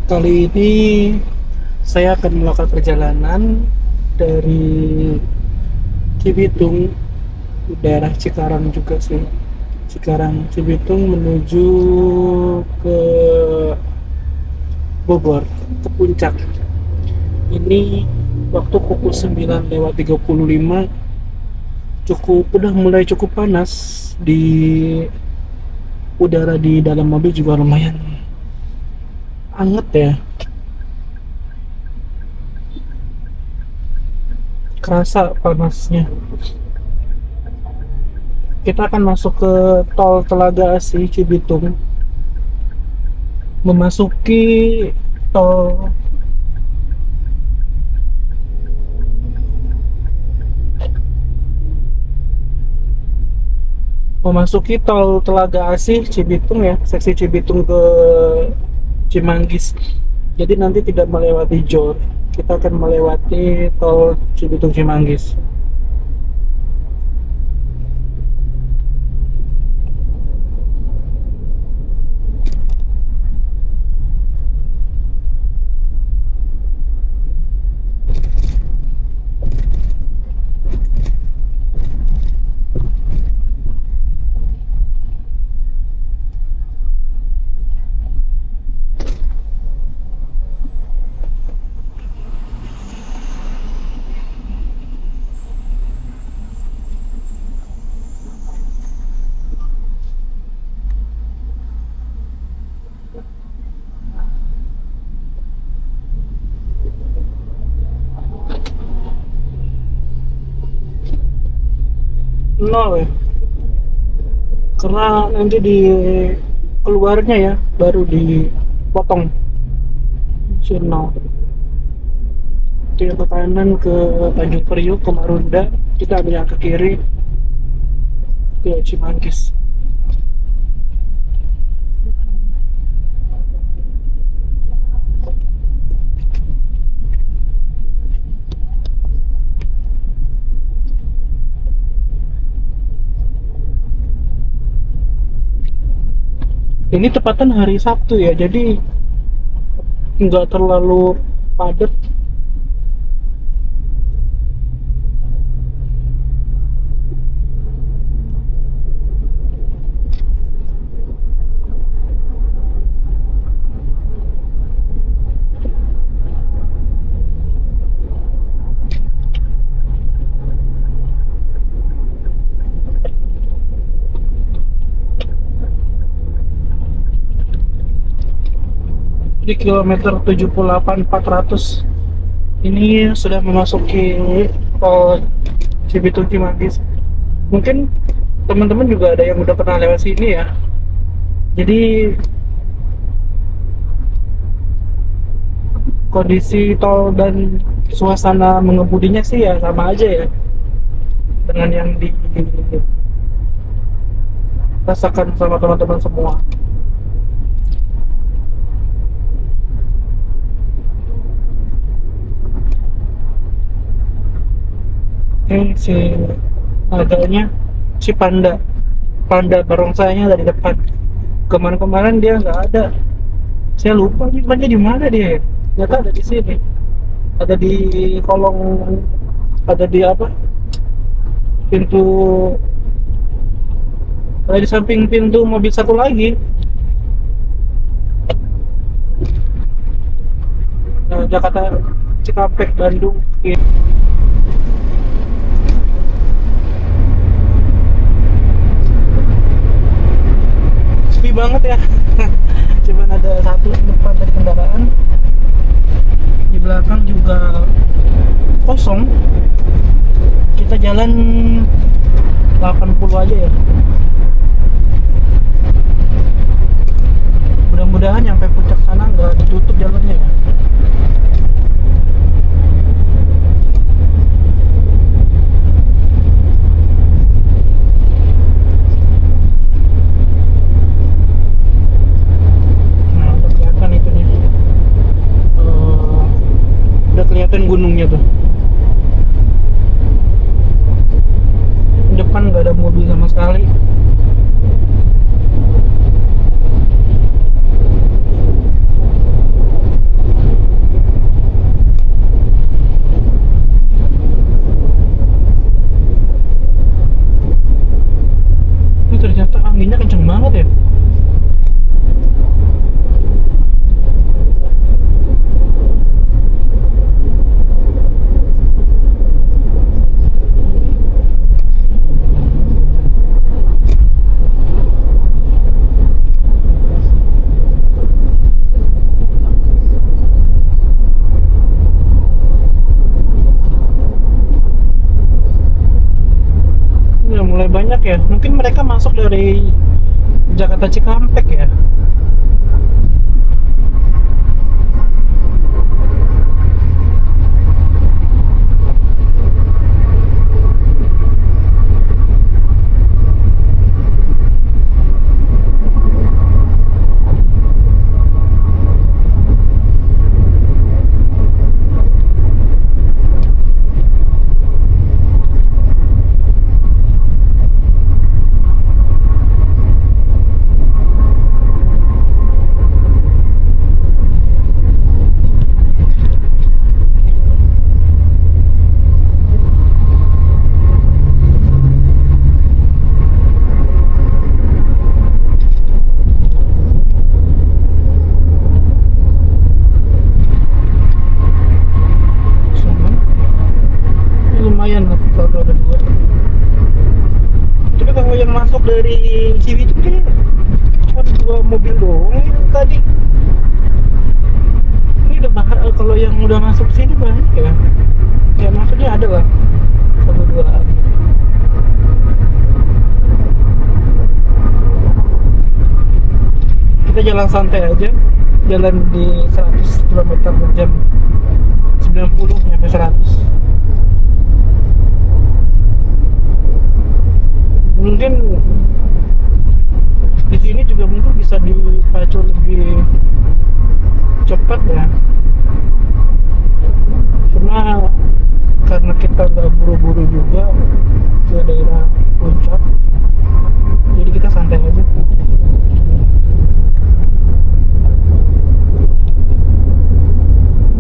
Kali ini saya akan melakukan perjalanan dari Cibitung, daerah Cikarang juga sih. Cikarang Cibitung menuju ke Bogor, ke puncak. Ini waktu pukul 9:35, udah mulai cukup panas. Di udara di dalam mobil juga lumayan anget ya. Kerasa panasnya. Kita akan masuk ke tol Telaga Asih Cibitung, memasuki tol Telaga Asih Cibitung ya, seksi Cibitung ke Cimanggis. Jadi nanti tidak melewati Jor, kita akan melewati tol Cibitung Cimanggis. Nol ya, karena nanti di keluarnya ya baru dipotong si nol. Itu yang ke kanan ke Tanjung Priuk, ke Marunda. Kita ambil yang ke kiri ke Cimanggis. Ini tepatan hari Sabtu ya, jadi nggak terlalu padat. Di kilometer 78.400 ini sudah memasuki tol Cibitung Cimanggis. Mungkin teman-teman juga ada yang udah pernah lewat sini ya. Jadi kondisi tol dan suasana mengemudinya sih ya sama aja ya dengan yang dirasakan sama teman-teman semua. Ini si agaknya si panda barongsainya dari depan. Kemarin-kemarin dia nggak ada. Saya lupa nih di mana dia ya. Ternyata ada di sini. Ada di kolong, ada di apa? Pintu, ada di samping pintu mobil satu lagi. Nah, Jakarta Cikampek Bandung. Sepi banget ya. Cuman ada satu depan dari kendaraan, di belakang juga kosong. Kita jalan 80 aja ya, mudah-mudahan nyampe puncak sana nggak ditutup jalannya ya. Nah, udah kelihatan itu nih. Udah kelihatan gunungnya tuh. Depan nggak ada mobil sama sekali. banyak ya. Mungkin mereka masuk dari Jakarta Cikampek ya. Cuman, lumayan lah kalau ada dua. Tapi kalau yang masuk dari Cibitung kayak cuma dua mobil doang ya tadi. Ini udah kalau yang udah masuk sini banyak ya. Ya maksudnya ada lah satu dua. Kita jalan santai aja, jalan di 100 km per jam, 90 sampai 100. Mungkin di sini juga mungkin bisa dipacu lebih cepat ya. Cuma karena kita nggak buru-buru juga ke daerah puncak, jadi kita santai aja.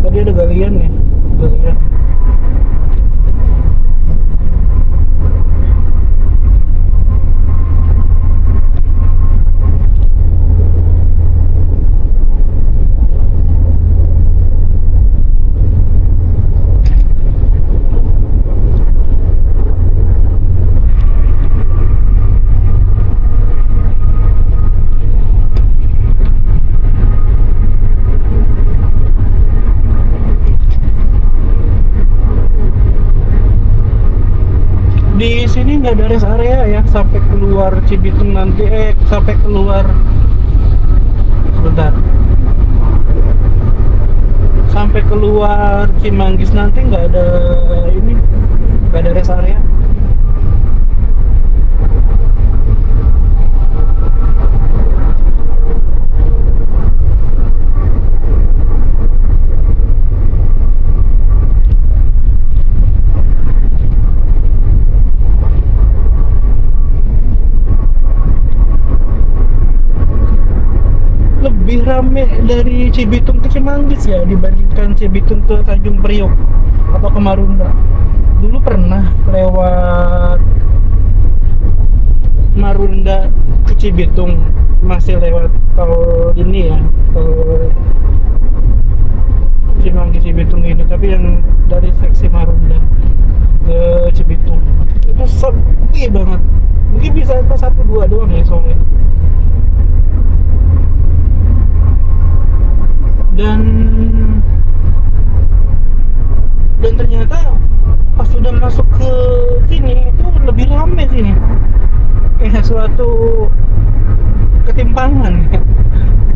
Tadi ada galian ya, galian. Di sini nggak ada rest area ya sampai keluar Cibitung nanti, sampai keluar, sebentar, sampai keluar Cimanggis nanti nggak ada ini, nggak ada rest area. Lebih rame dari Cibitung ke Cimanggis ya dibandingkan Cibitung ke Tanjung Priok atau ke Marunda. Dulu pernah lewat Marunda ke Cibitung, masih lewat tol ini ya, tol Cimanggis Cibitung ini, tapi yang dari seksi Marunda ke Cibitung itu sepi banget. Mungkin bisa satu dua doang ya sore. Dan ternyata pas sudah masuk ke sini itu lebih ramai sini, kayak suatu ketimpangan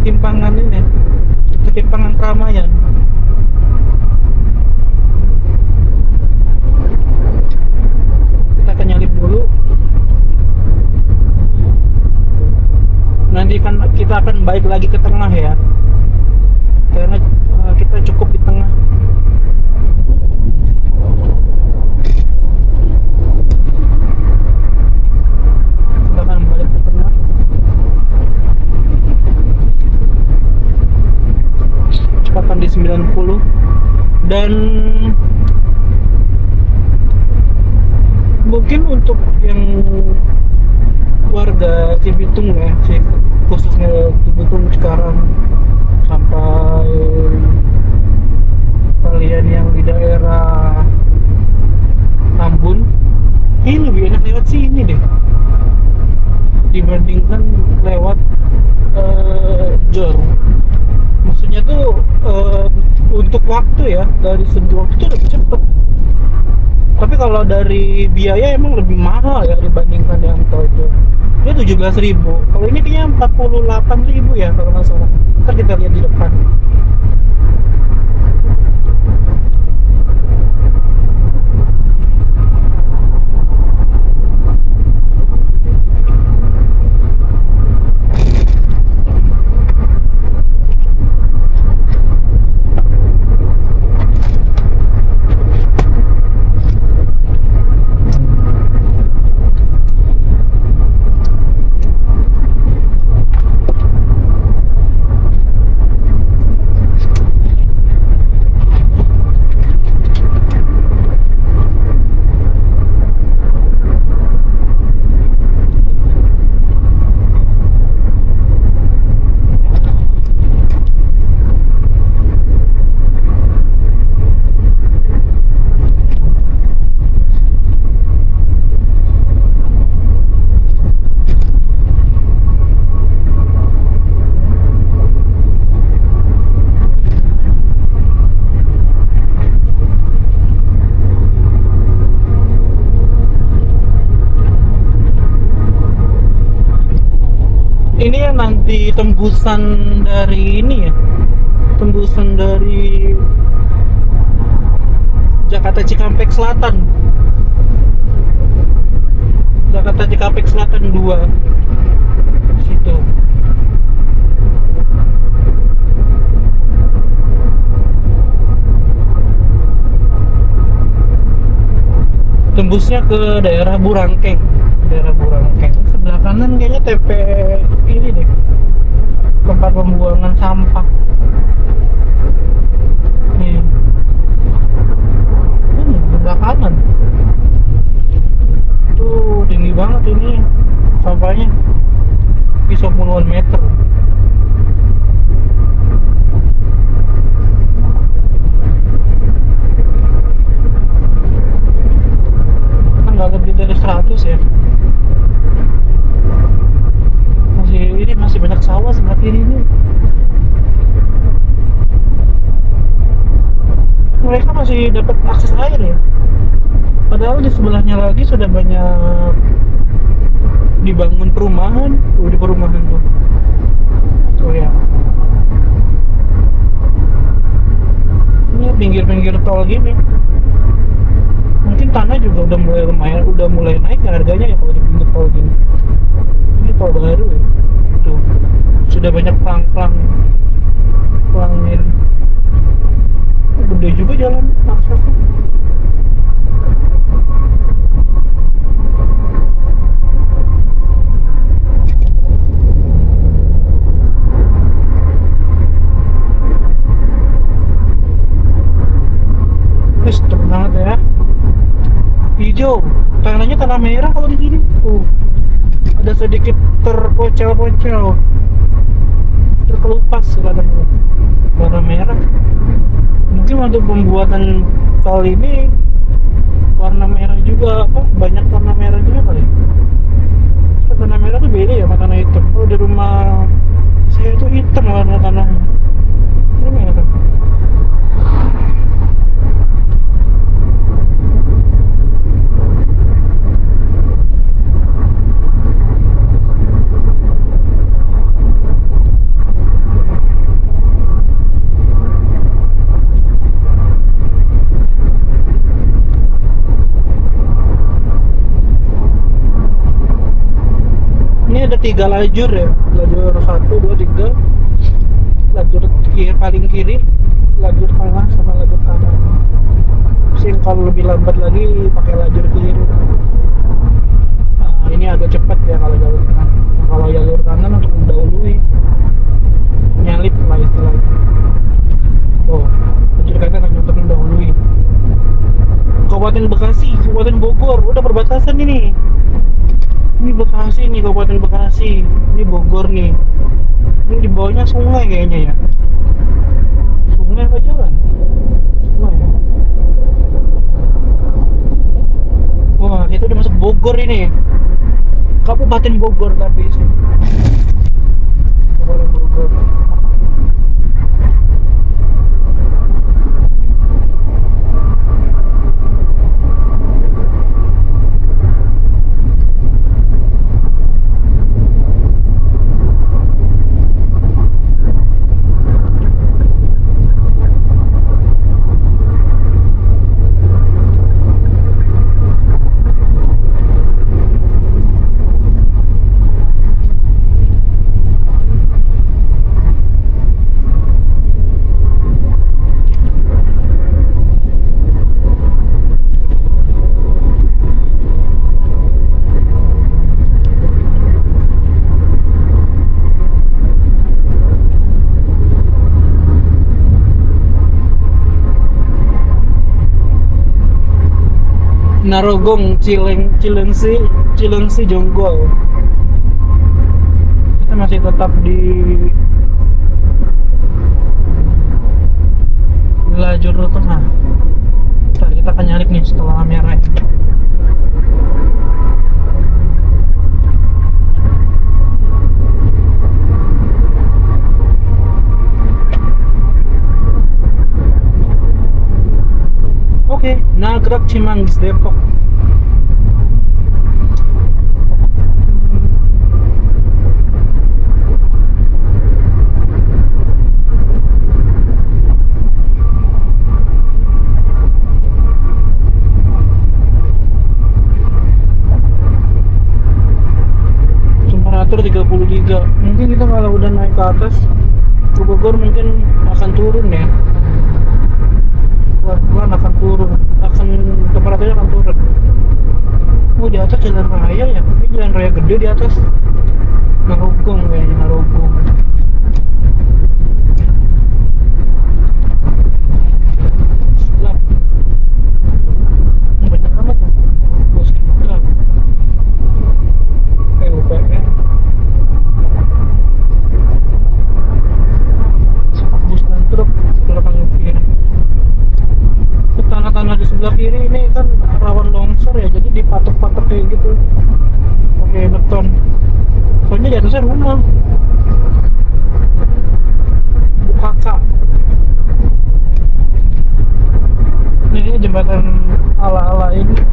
ketimpangan keramaian. Kita akan nyalip dulu, nanti kan kita akan balik lagi ke tengah ya, karena kita cukup di tengah. Kita akan balik ke tengah. Kecepatan di 90. Dan mungkin untuk yang warga Cibitung ya, khususnya Cibitung sekarang, sampai kalian yang di daerah Tambun, ini lebih enak lewat sini deh dibandingkan lewat Jor. Maksudnya tuh untuk waktu ya, dari segi waktu itu lebih cepet. Tapi kalau dari biaya emang lebih mahal ya dibandingkan yang 17.000. Kalau ini kayaknya 48.000 ya kalau nggak salah. Ntar kita lihat di depan. Ini yang nanti tembusan dari ini ya, tembusan dari Jakarta Cikampek Selatan, Jakarta Cikampek Selatan 2 situ. Tembusnya ke daerah Burangkeng, sebelah kanan kayaknya TP ini deh, tempat pembuangan sampah. Nih, ini sebelah kanan tuh tinggi banget ini sampahnya, bisa puluhan meter. Nggak lebih dari 100 ya. Masih banyak sawah sebelah kiri ini. Mereka masih dapat akses air ya, padahal di sebelahnya lagi sudah banyak dibangun perumahan. Di perumahan tuh ya, ini pinggir-pinggir tol gini. Mungkin tanah juga udah mulai lumayan, udah mulai naik ya harganya ya kalau di pinggir tol gini. Ini tol baru ya, tuh sudah banyak pelang-pelang ini. Gede juga jalan aksesnya. Wis banget ya, hijau, tanahnya tanah merah kalau di sini. Ada sedikit terpocel-pocel, terkelupas kadang warna merah. Mungkin waktu pembuatan tol ini warna merah juga, banyak warna merah juga kali. Warna merah tuh beda ya sama tanah hitam. Kalau di rumah saya itu hitam warna tanahnya. Ini merah. Ini ada 3 lajur ya, lajur 1, 2, 3, lajur kiri, paling kiri, lajur tengah, sama lajur kanan. Sih kalau lebih lambat lagi pakai lajur kiri. Nah, ini agak cepat ya kalau jalur kanan. Nah, kalau jalur kanan untuk mendahului, nyalip lah istilahnya. Lajur kanan hanya untuk mendahului. Kabupaten Bekasi, Kabupaten Bogor, udah perbatasan ini. Ini Bekasi nih, Kabupaten Bekasi. Ini Bogor nih. Ini di bawahnya sungai kayaknya ya. Sungai apa jalan? Sungai ya. Wah, itu udah masuk Bogor ini. Kabupaten Bogor tapi sih. Kabupaten Bogor. Narogong, Cilengsi, Cilengsi Jonggol. Kita masih tetap di lajur tengah. Ntar kita akan nyalip nih setelah merah. Oke, Nagrag Cimanggis Depok. Temperatur 33. Mungkin kita kalau udah naik ke atas ke Bogor mungkin akan turun ya. Pelan-pelan akan turun, temperaturnya akan turun. Oh, di atas jalan raya ya, ini jalan raya gede di atas. Narogong kayaknya, Narogong. Gelap. Banyak amat tuh bos kita. PUPR. Bus dan truk belakang kiri. Tanah-tanah di sebelah kiri ini kan rawan longsor ya, jadi dipatok-patok kayak gitu pakai beton. Soalnya di atasnya rumah Bukaka. Ini jembatan ala-ala ini.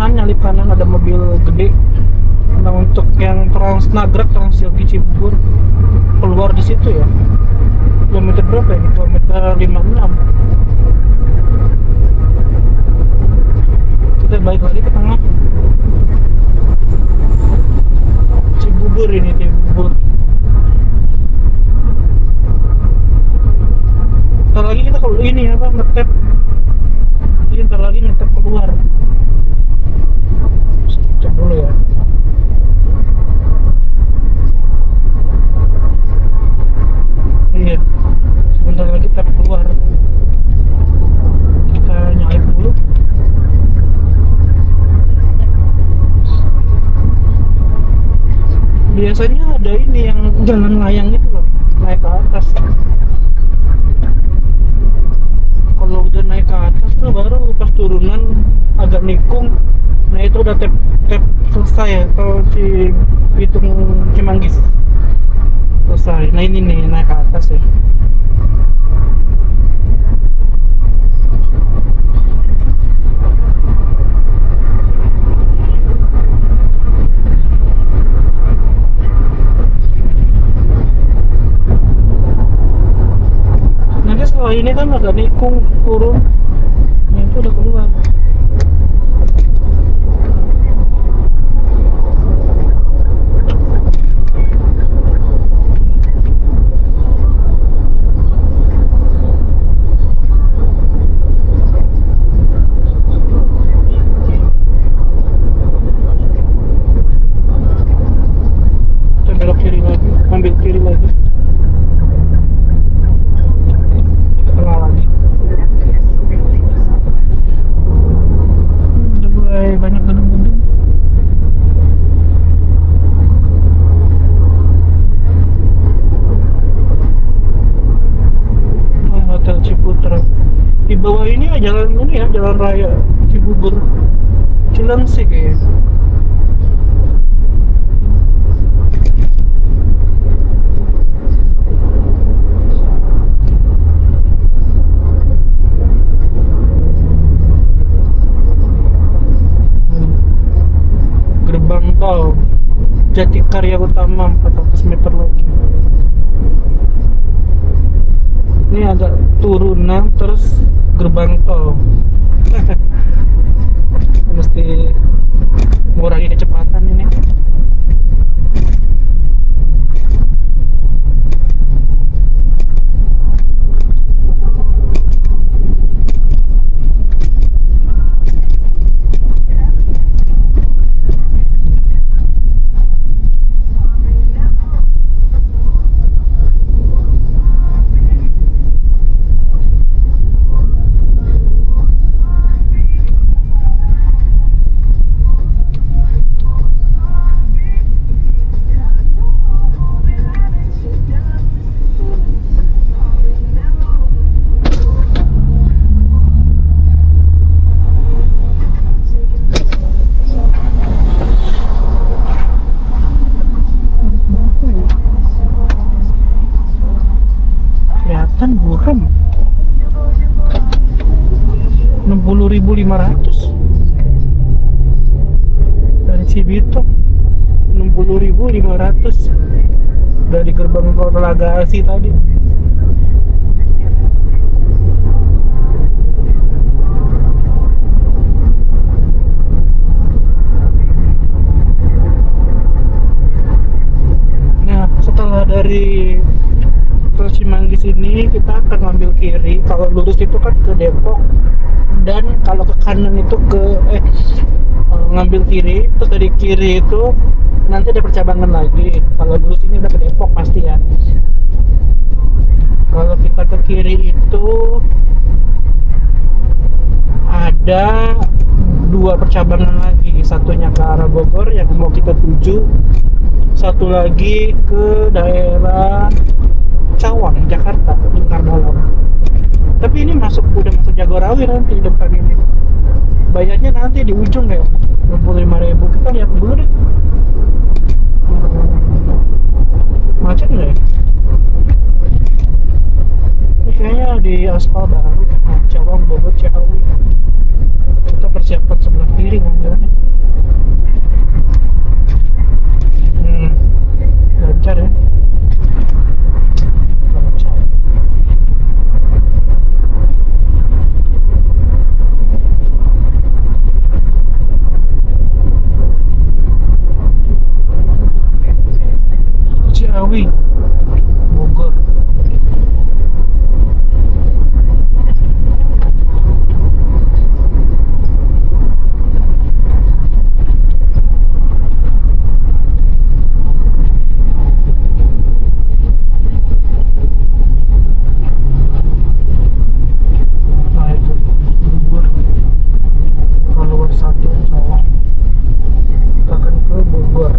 Nyalip kanan ada mobil gede. Nah, untuk yang Trans Nagrag, Trans Yogi Cibubur keluar di situ ya. Kilometer berapa ini? Kilometer 56. Kita balik lagi ke tengah. Cibubur ini, Cibubur. Ntar lagi kita kalau ini apa ngetep. Ini ntar lagi ngetep keluar. Cek dulu ya. Iya, sebentar lagi tap keluar. Kita nyalip dulu. Biasanya ada ini yang jalan layang itu loh, naik ke atas. Kalau udah naik ke atas tuh baru pas turunan agak nikung. Nah itu udah tap selesai ya, kalau hitung Cimanggis selesai. Nah ini nih naik ke atas ya. Nanti setelah ini kan agak nikung turun. Nah itu udah keluar. Ambil kiri lagi, tengah lagi. Udah mulai banyak gedung-gedung. Hotel Ciputra. Di bawah ini ya jalan ini ya, jalan raya Cibubur Cilengsi kayaknya. tol Jatikarya Utama 400 meter lagi. Ini agak turunan terus gerbang tol. Mesti mengurangi kecepatan ini. Kelihatan buram. 60.500 dari Cibitung. 60.500 dari gerbang tol Telaga Asi tadi. Nah, setelah dari tol Cimanggis ini kita akan ngambil kiri. Kalau lurus itu kan ke Depok, dan kalau ke kanan itu ngambil kiri. Terus dari kiri itu nanti ada percabangan lagi. Kalau lurus ini udah ke Depok pasti ya. Kalau kita ke kiri itu ada dua percabangan lagi, satunya ke arah Bogor yang mau kita tuju, satu lagi ke daerah Cawang, Jakarta, Lingkar Dalam. Tapi ini udah masuk Jagorawi nanti di depan ini. Bayarnya nanti di ujung ya, 25.000. Kita lihat dulu deh. Macet nggak ya? Ini kayaknya di aspal baru. Nah, Cawang, Bogor, Ciawi. Kita persiapkan sebelah kiri ngambilnya. Lancar ya. Lancar. Ciawi, Bogor. Nah itu Bogor. Kalau satu Cawang, kita akan ke Bogor.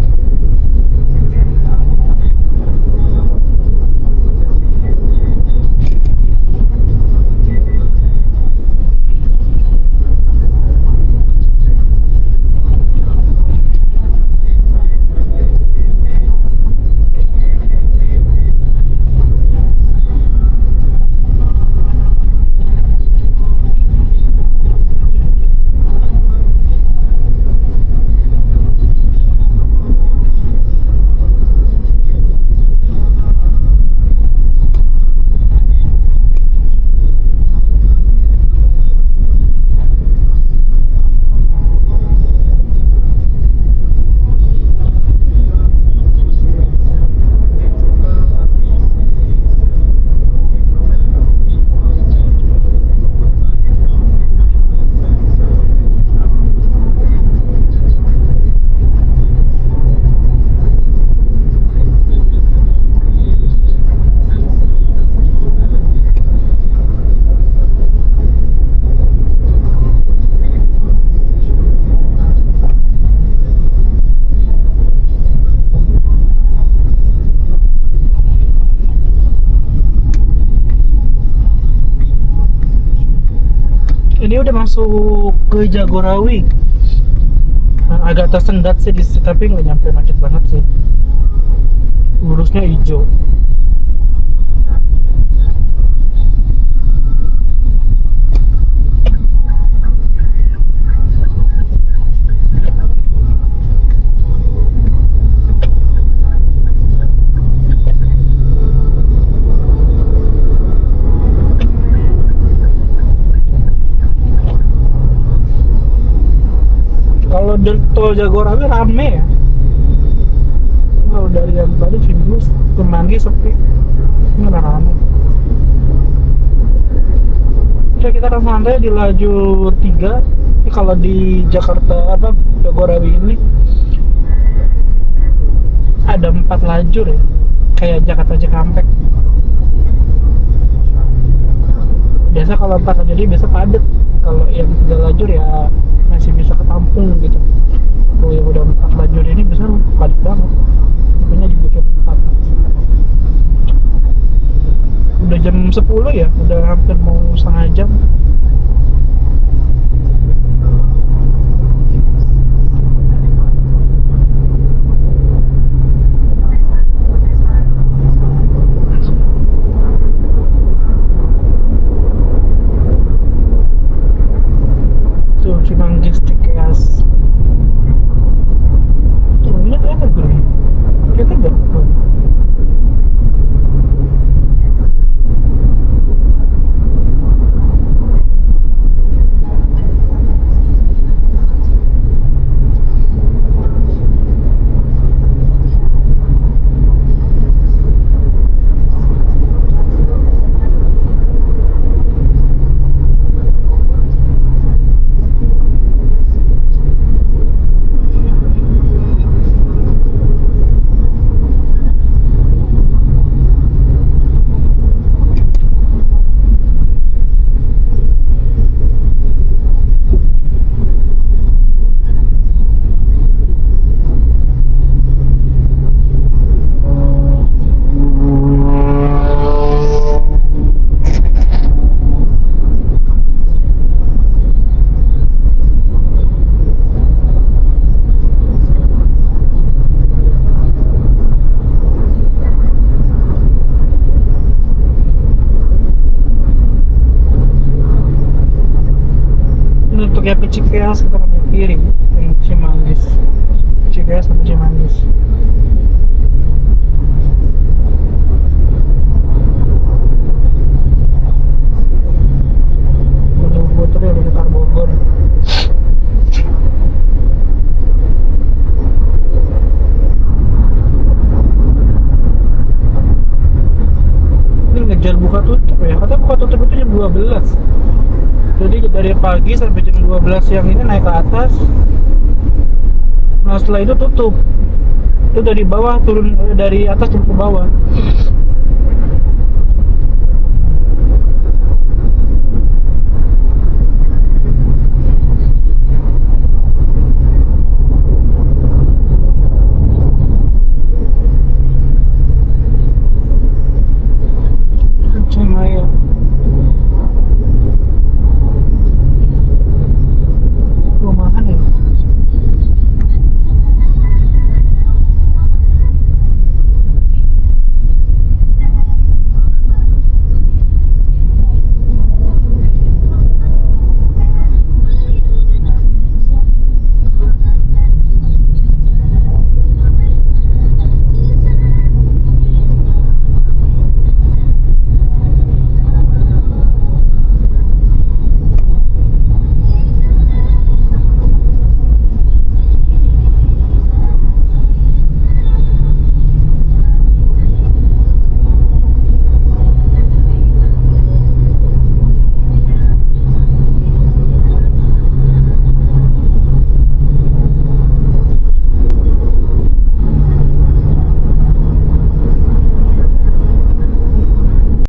Ini udah masuk ke Jagorawi. Nah, agak tersendat sih tapi nggak nyampe macet banget sih. Lurusnya hijau. tol Jagorawi rame ya. Kalau dari yang tadi Cimbus ke Manggis sepi, ini udah rame. Oke, kita akan santai di lajur 3. Ini kalau di Jakarta apa Jagorawi ini ada 4 lajur ya, kayak Jakarta Cikampek. Biasa kalau 4 lajur ini biasa padat. Kalau yang 3 lajur ya masih bisa ketampung gitu. Kalau yang udah 4 lajur ini bisa padat banget. Makanya dibikin 4. Udah jam 10 ya, udah hampir mau setengah jam. Tuh Cimanggis Cikeas. Tuh ini kelihatan gue. Kelihatan nggak? Tuh. Ini untuk yang ke Cikeas kita pakai piring yang Cimanggis. Cikeas sama Cimanggis. Botol-botol yang dari Bogor. Ini ngejar buka tutup ya. Katanya buka tutup itu jam 12. Jadi dari pagi sampai jam 12 siang ini naik ke atas. Nah setelah itu tutup. Itu dari bawah turun, dari atas turun ke bawah.